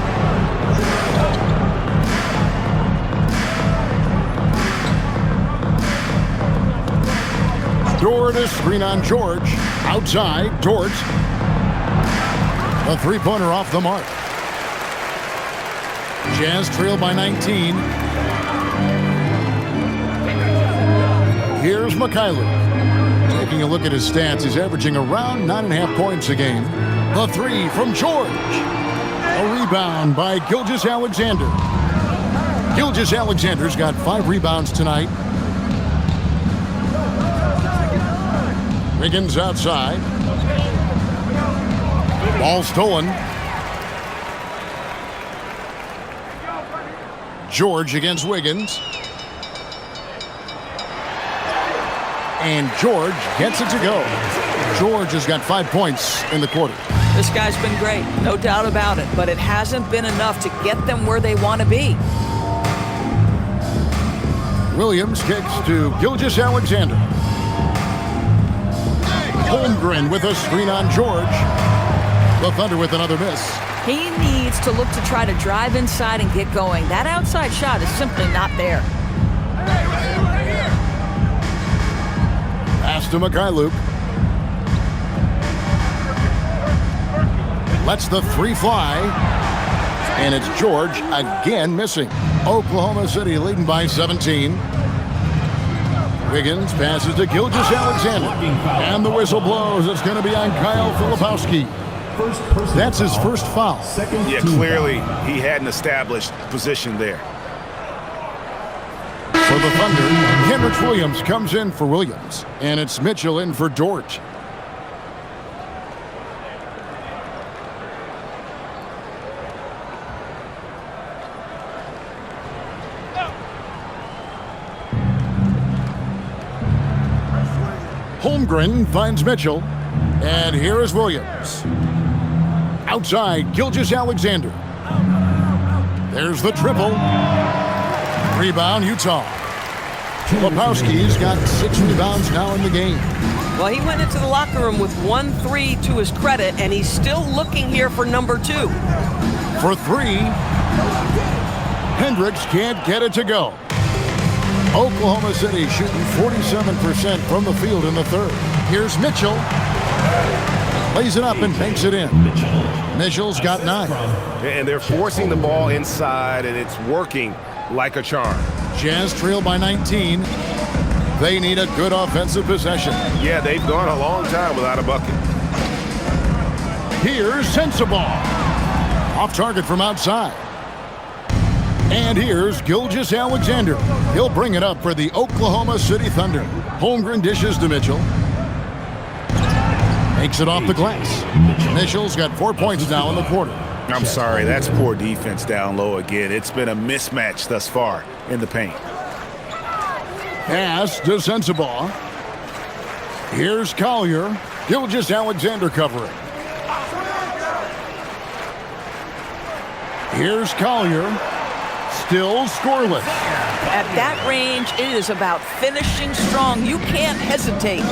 Dort a screen on George. Outside, Dort. A 3-pointer off the mark. Jazz trail by 19. Here's Mikhailuk. Taking a look at his stats, he's averaging around 9.5 points a game. The 3 from George. A rebound by Gilgeous-Alexander. Gilgeous-Alexander's got 5 rebounds tonight. Wiggins outside. Ball stolen. George against Wiggins. And George gets it to go. George has got 5 points in the quarter. This guy's been great, no doubt about it, but it hasn't been enough to get them where they want to be. Williams kicks to Gilgeous-Alexander. Holmgren with a screen on George. The Thunder with another miss. He needs to look to try to drive inside and get going. That outside shot is simply not there. Pass to Mikhailuk. Lets the three fly. And it's George again missing. Oklahoma City leading by 17. Wiggins passes to Gilgeous-Alexander. And the whistle blows. It's going to be on Kyle Filipowski. That's his first foul. Yeah, clearly he had an established position there. For the Thunder, Kenrich Williams comes in for Williams. And it's Mitchell in for Dort. Holmgren finds Mitchell. And here is Williams. Outside, Gilgeous-Alexander. There's the triple. Rebound, Utah. Filipowski's got 6 rebounds now in the game. Well, he went into the locker room with 1-3 to his credit, and he's still looking here for number 2. For 3. Hendricks can't get it to go. Oklahoma City shooting 47% from the field in the third. Here's Mitchell. Lays it up and banks it in. Mitchell's got 9. And they're forcing the ball inside, and it's working like a charm. Jazz trail by 19. They need a good offensive possession. Yeah, they've gone a long time without a bucket. Here's Sensabaugh. Off target from outside. And here's Gilgeous-Alexander. He'll bring it up for the Oklahoma City Thunder. Holmgren dishes to Mitchell. Makes it off the glass. Mitchell's got 4 points now in the quarter. I'm sorry, that's poor defense down low again. It's been a mismatch thus far in the paint. Pass to Sensabaugh. Here's Collier. Gilgeous-Alexander covering. Here's Collier. Still scoreless. At that range, it is about finishing strong. You can't hesitate.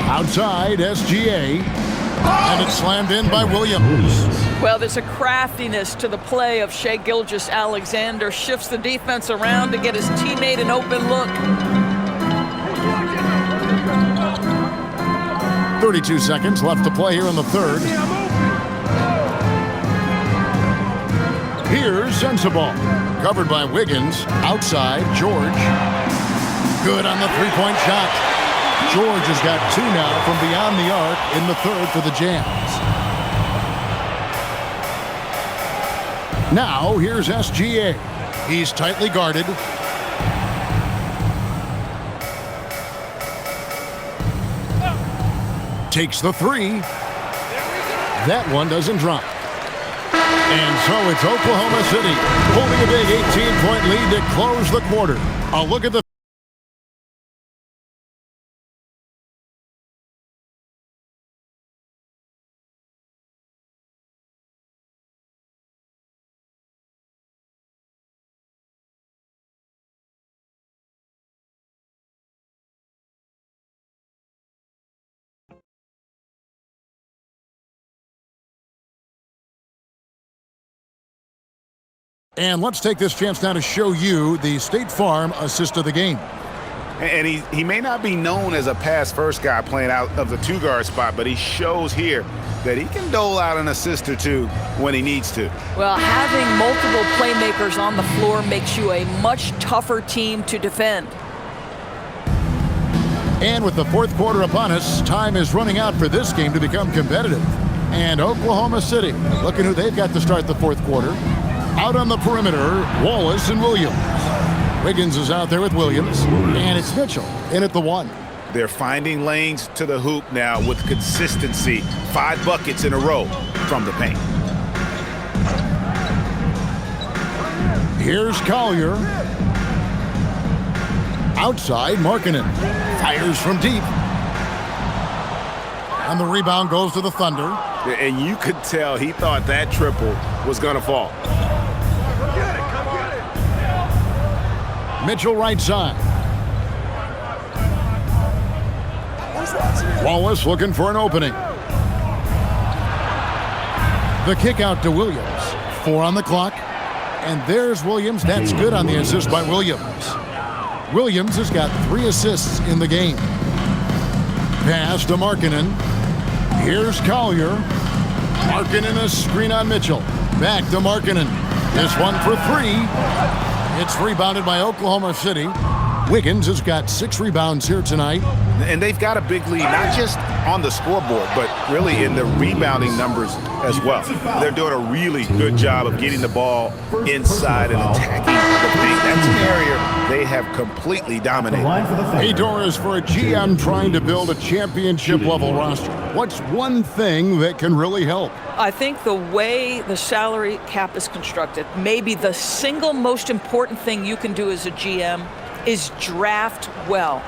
Outside, SGA. And it's slammed in by Williams. Well, there's a craftiness to the play of Shai Gilgeous-Alexander. Shifts the defense around to get his teammate an open look. 32 seconds left to play here in the third. Here's Sensabaugh. Covered by Wiggins. Outside, George. Good on the three-point shot. George has got 2 now from beyond the arc in the third for the Jazz. Now, here's SGA. He's tightly guarded. Takes the 3. That one doesn't drop. And so it's Oklahoma City holding a big 18-point lead to close the quarter. A look at the And let's take this chance now to show you the State Farm assist of the game. And he may not be known as a pass-first guy playing out of the 2-guard spot, but he shows here that he can dole out an assist or 2 when he needs to. Well, having multiple playmakers on the floor makes you a much tougher team to defend. And with the fourth quarter upon us, time is running out for this game to become competitive. And Oklahoma City, looking who they've got to start the fourth quarter. Out on the perimeter, Wallace and Williams. Wiggins is out there with Williams, and it's Mitchell in at the 1. They're finding lanes to the hoop now with consistency. 5 buckets in a row from the paint. Here's Collier. Outside, Markkanen fires from deep. And the rebound goes to the Thunder. And you could tell he thought that triple was going to fall. Mitchell right side. Wallace looking for an opening. The kick out to Williams. 4 on the clock. And there's Williams. That's good on the assist by Williams. Williams has got 3 assists in the game. Pass to Markkanen. Here's Collier. Markkanen a screen on Mitchell. Back to Markkanen. This one for 3. It's rebounded by Oklahoma City. Wiggins has got 6 rebounds here tonight. And they've got a big lead, not just on the scoreboard, but really in the rebounding numbers as well. They're doing a really good job of getting the ball inside and attacking the paint. That's an area they have completely dominated. Hey, Doris, for a GM trying to build a championship-level roster, what's one thing that can really help? I think the way the salary cap is constructed, maybe the single most important thing you can do as a GM is draft well.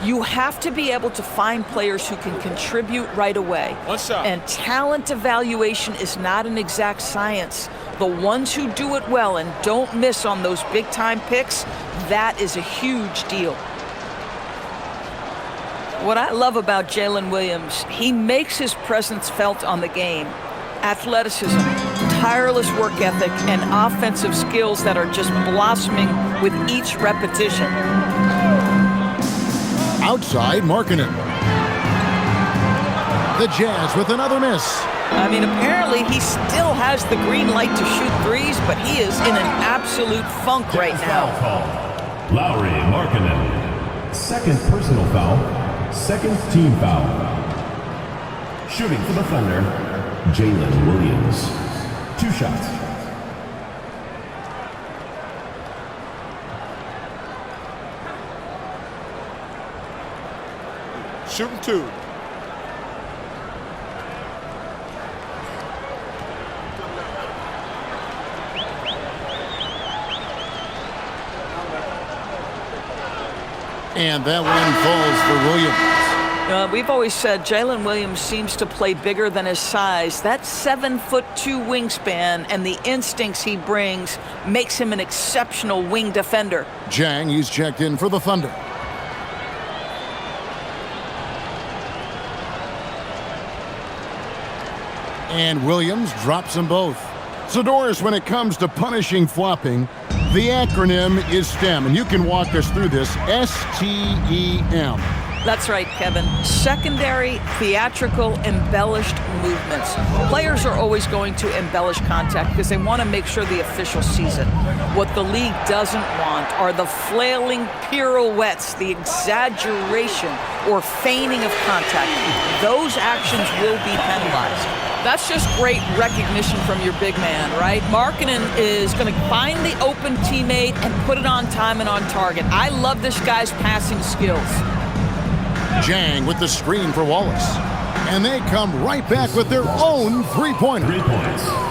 You have to be able to find players who can contribute right away. And talent evaluation is not an exact science. The ones who do it well and don't miss on those big-time picks, that is a huge deal. What I love about Jalen Williams, he makes his presence felt on the game. Athleticism, tireless work ethic, and offensive skills that are just blossoming with each repetition. Outside, Markkanen. The Jazz with another miss. I mean, apparently he still has the green light to shoot threes, but he is in an absolute funk right now. Lowry Markkanen. Second personal foul. Second team foul. Shooting for the Thunder, Jalen Williams. 2 shots. Shooting 2. And that one falls for Williams. We've always said Jalen Williams seems to play bigger than his size. That 7'2" wingspan and the instincts he brings makes him an exceptional wing defender. Jang, he's checked in for the Thunder. And Williams drops them both. So, Doris, when it comes to punishing flopping, the acronym is STEM, and you can walk us through this. STEM. That's right, Kevin. Secondary, theatrical, embellished movements. Players are always going to embellish contact because they want to make sure the official sees it. What the league doesn't want are the flailing pirouettes, the exaggeration or feigning of contact. Those actions will be penalized. That's just great recognition from your big man, right? Markkanen is going to find the open teammate and put it on time and on target. I love this guy's passing skills. Jang with the screen for Wallace. And they come right back with their own three-pointer.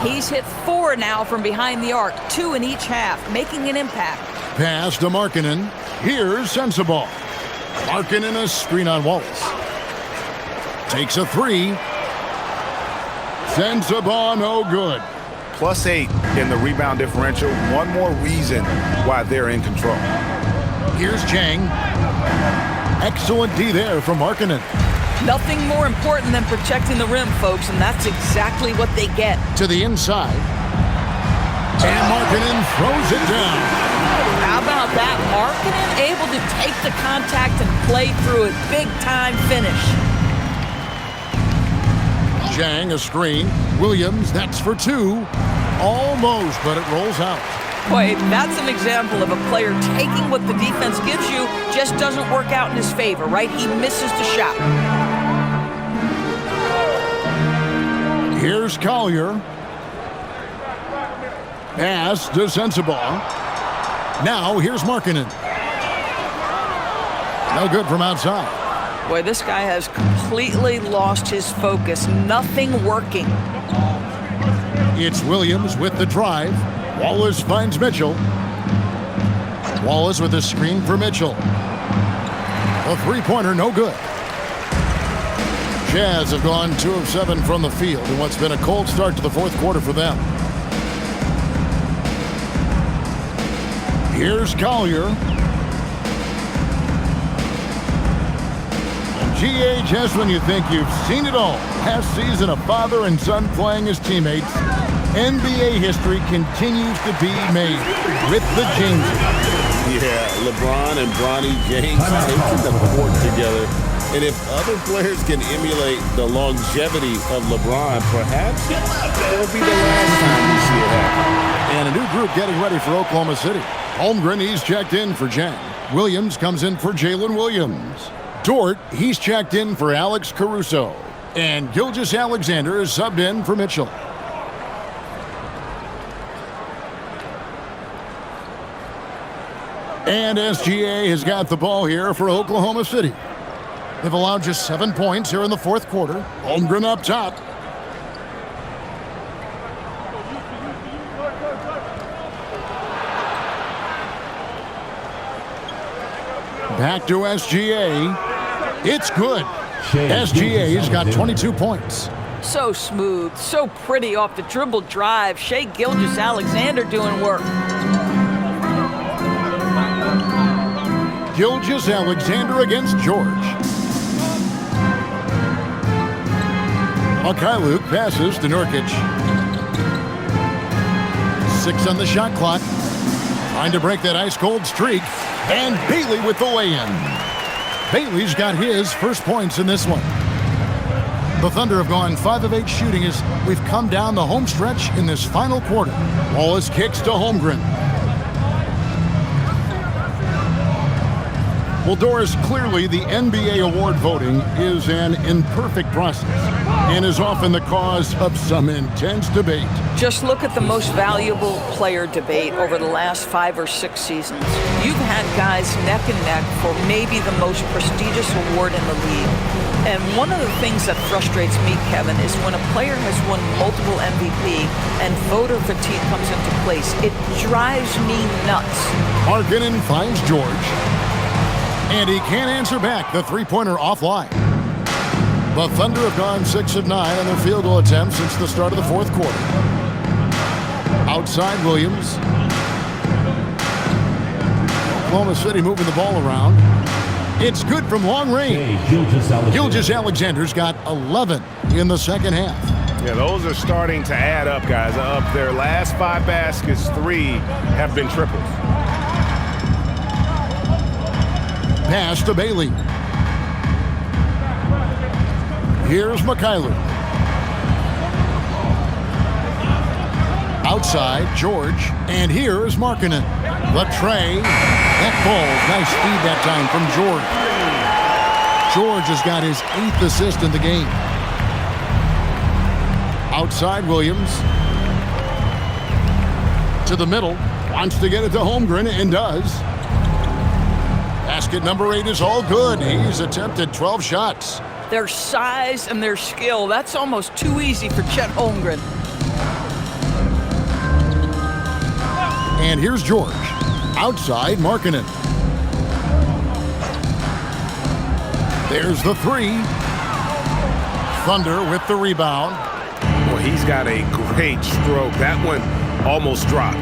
He's hit 4 now from behind the arc, 2 in each half, making an impact. Pass to Markkanen. Here's Sensabaugh. Markkanen a screen on Wallace. Takes a 3. Sensabaugh no good. +8 in the rebound differential. One more reason why they're in control. Here's Jang. Excellent D there from Markkanen. Nothing more important than protecting the rim, folks, and that's exactly what they get. To the inside. And Markkanen throws it down. How about that? Markkanen able to take the contact and play through it. Big-time finish. Jang a screen. Williams, that's for 2. Almost, but it rolls out. Boy, that's an example of a player taking what the defense gives you, just doesn't work out in his favor, right? He misses the shot. Here's Collier. Pass to Sensabaugh. Now here's Markkanen. No good from outside. Boy, this guy has completely lost his focus. Nothing working. It's Williams with the drive. Wallace finds Mitchell. Wallace with a screen for Mitchell. A three-pointer, no good. Jazz have gone 2 of 7 from the field in what's been a cold start to the fourth quarter for them. Here's Collier. And GA, just when you think you've seen it all, last season a father and son playing as teammates, NBA history continues to be made with the Jameses. Yeah, LeBron and Bronny James taking the court together. And if other players can emulate the longevity of LeBron, perhaps it'll be the last time we see it happen. And a new group getting ready for Oklahoma City. Holmgren, he's checked in for Jang. Williams comes in for Jalen Williams. Dort, he's checked in for Alex Caruso. And Gilgeous-Alexander is subbed in for Mitchell. And SGA has got the ball here for Oklahoma City. They've allowed just 7 points here in the fourth quarter. Holmgren up top. Back to SGA. It's good. SGA's got 22 points. So smooth, so pretty off the dribble drive. Shai Gilgeous-Alexander doing work. Gilgeous-Alexander against George. Luke passes to Nurkic. 6 on the shot clock. Trying to break that ice-cold streak. And Bailey with the lay-in. Bailey's got his first points in this one. The Thunder have gone 5 of 8 shooting as we've come down the home stretch in this final quarter. Wallace kicks to Holmgren. Well, Doris, clearly the NBA award voting is an imperfect process and is often the cause of some intense debate. Just look at the most valuable player debate over the last 5 or 6 seasons. You've had guys neck and neck for maybe the most prestigious award in the league. And one of the things that frustrates me, Kevin, is when a player has won multiple MVP and voter fatigue comes into place. It drives me nuts. Markkanen finds George. And he can't answer back. The three-pointer offline. The Thunder have gone 6 of 9 on their field goal attempts since the start of the fourth quarter. Outside Williams. Oklahoma City moving the ball around. It's good from long range. Gilgeous-Alexander's got 11 in the second half. Yeah, those are starting to add up, guys. Of their last 5 baskets, 3 have been triples. Pass to Bailey. Here's Mikhailuk. Outside, George. And here's Markkanen. The tray. That ball, nice speed that time from George. George has got his 8th assist in the game. Outside, Williams. To the middle. Wants to get it to Holmgren and does. Basket number 8 is all good. He's attempted 12 shots. Their size and their skill, that's almost too easy for Chet Holmgren. And here's George. Outside, Markkanen. There's the 3. Thunder with the rebound. Well, he's got a great stroke. That one almost dropped.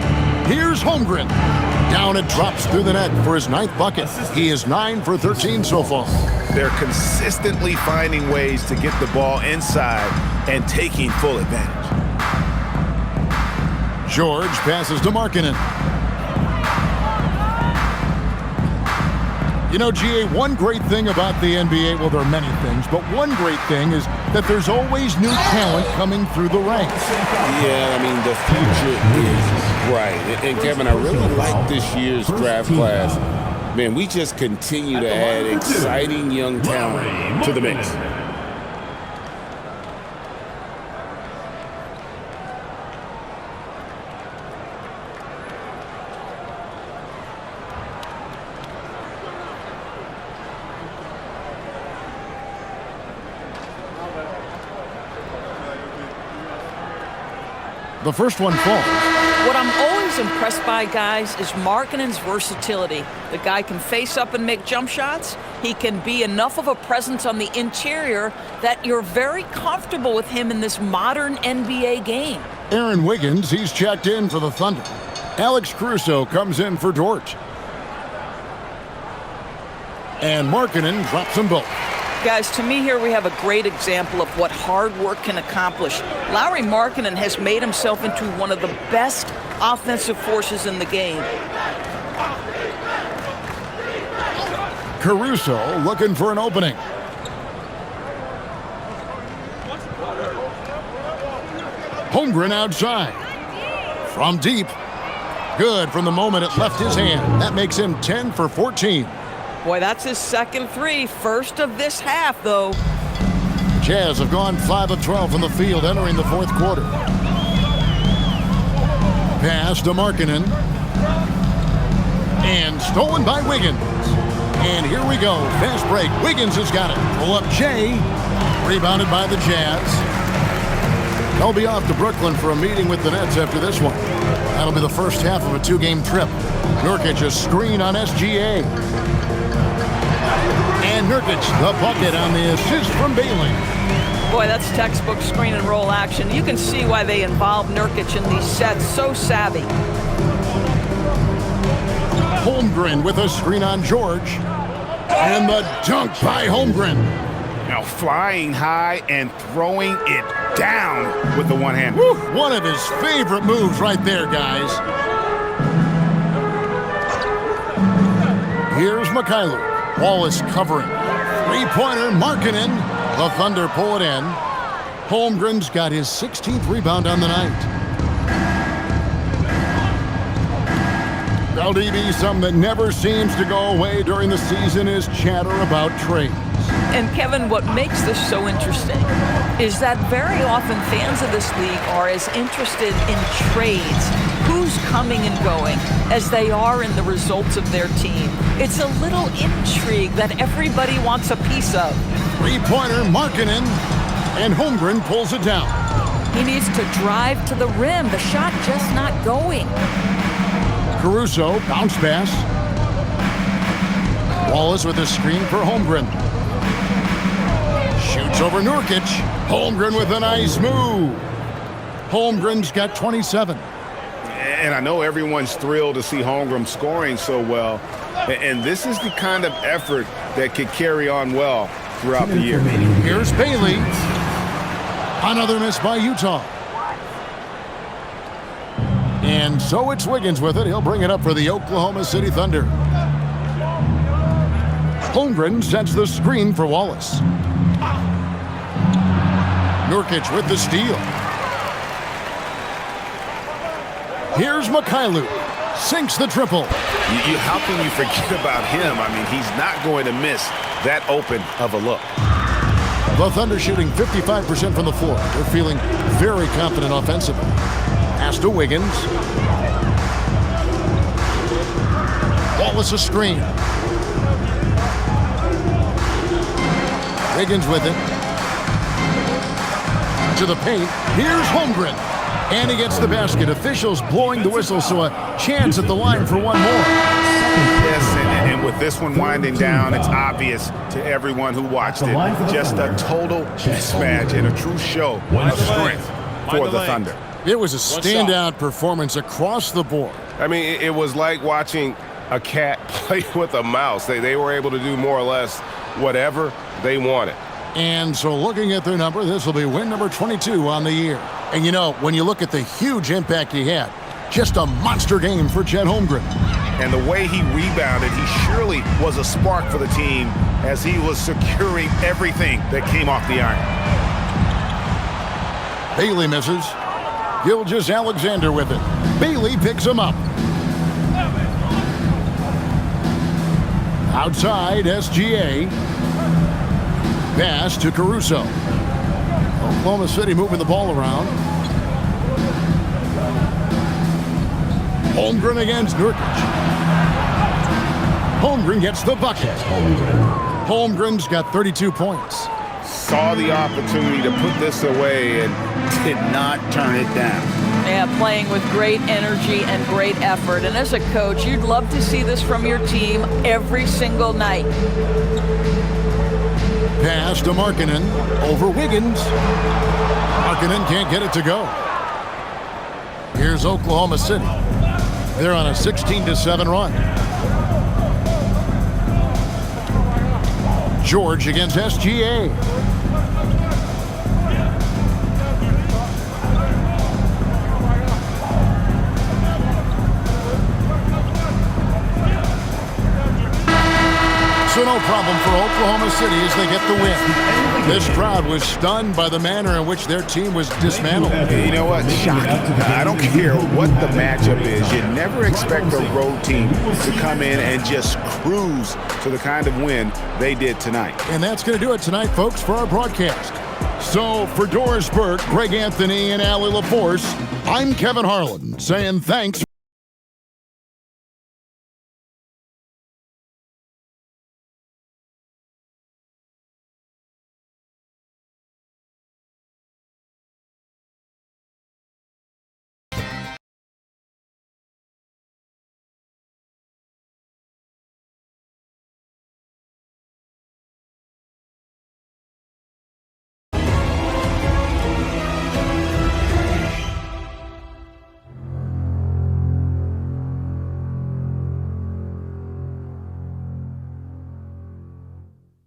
Here's Holmgren. Down it drops through the net for his 9th bucket. He is 9 for 13 so far. They're consistently finding ways to get the ball inside and taking full advantage. George passes to Markkanen. You know, GA, one great thing about the NBA, well, there are many things, but one great thing is that there's always new talent coming through the ranks. Yeah, I mean, the future is bright. And Kevin, I really like this year's draft class. Man, we just continue to add exciting young talent to the mix. The first one falls. What I'm always impressed by, guys, is Markkanen's versatility. The guy can face up and make jump shots. He can be enough of a presence on the interior that you're very comfortable with him in this modern NBA game. Aaron Wiggins, he's checked in for the Thunder. Alex Caruso comes in for Dort. And Markkanen drops them both. Guys, to me here we have a great example of what hard work can accomplish. Lauri Markkanen has made himself into one of the best offensive forces in the game. Caruso looking for an opening. Holmgren outside. From deep. Good from the moment it left his hand. That makes him 10 for 14. Boy, that's his second three. First of this half, though. Jazz have gone 5 of 12 from the field entering the fourth quarter. Pass to Markkanen. And stolen by Wiggins. And here we go. Fast break. Wiggins has got it. Pull up Jay. Rebounded by the Jazz. They'll be off to Brooklyn for a meeting with the Nets after this one. That'll be the first half of a 2-game trip. Nurkic a screen on SGA. And Nurkic, the bucket on the assist from Bailey. Boy, that's textbook screen and roll action. You can see why they involve Nurkic in these sets. So savvy. Holmgren with a screen on George. And the dunk by Holmgren. Now flying high and throwing it down with the one hand. Woo, one of his favorite moves right there, guys. Here's Mikhailuk. Wallace covering. Three-pointer, Markkanen. The Thunder pull it in. Holmgren's got his 16th rebound on the night. LDB, something that never seems to go away during the season is chatter about trades. And Kevin, what makes this so interesting is that very often fans of this league are as interested in trades, who's coming and going, as they are in the results of their team. It's a little intrigue that everybody wants a piece of. Three-pointer, Markkanen, and Holmgren pulls it down. He needs to drive to the rim. The shot just not going. Caruso, bounce pass. Wallace with a screen for Holmgren. Shoots over Nurkic. Holmgren with a nice move. Holmgren's got 27. And I know everyone's thrilled to see Holmgren scoring so well. And this is the kind of effort that could carry on well throughout the year. Here's Bailey. Another miss by Utah. And so it's Wiggins with it. He'll bring it up for the Oklahoma City Thunder. Holmgren sets the screen for Wallace. Nurkic with the steal. Here's Mikhailuk. Sinks the triple. How can you forget about him? I mean, he's not going to miss that open of a look. The Thunder shooting 55% from the floor. They're feeling very confident offensively. Pass to Wiggins. Wallace a screen. Wiggins with it. To the paint. Here's Holmgren. And he gets the basket. Officials blowing the whistle, so a chance at the line for one more. Yes, and with this one winding down, it's obvious to everyone who watched it. Just a total mismatch and a true show of strength for the Thunder. It was a standout performance across the board. I mean, it was like watching a cat play with a mouse. They were able to do more or less whatever they wanted. And so looking at their number, this will be win number 22 on the year. And you know, when you look at the huge impact he had, just a monster game for Chet Holmgren. And the way he rebounded, he surely was a spark for the team as he was securing everything that came off the iron. Bailey misses. Gilgeous-Alexander with it. Bailey picks him up. Outside, SGA. Pass to Caruso. Oklahoma City moving the ball around. Holmgren against Nurkic. Holmgren gets the bucket. Holmgren's got 32 points. saw the opportunity to put this away and did not turn it down. Yeah, playing with great energy and great effort. And as a coach, you'd love to see this from your team every single night. Pass to Markkanen over Wiggins. Markkanen can't get it to go. Here's Oklahoma City. They're on a 16-7 run. George against SGA. So no problem for Oklahoma City as they get the win. This crowd was stunned by the manner in which their team was dismantled. You know what? Shocking. I don't care what the matchup is. You never expect a road team to come in and just cruise to the kind of win they did tonight. And that's going to do it tonight, folks, for our broadcast. So for Doris Burke, Greg Anthony, and Allie LaForce, I'm Kevin Harlan saying thanks.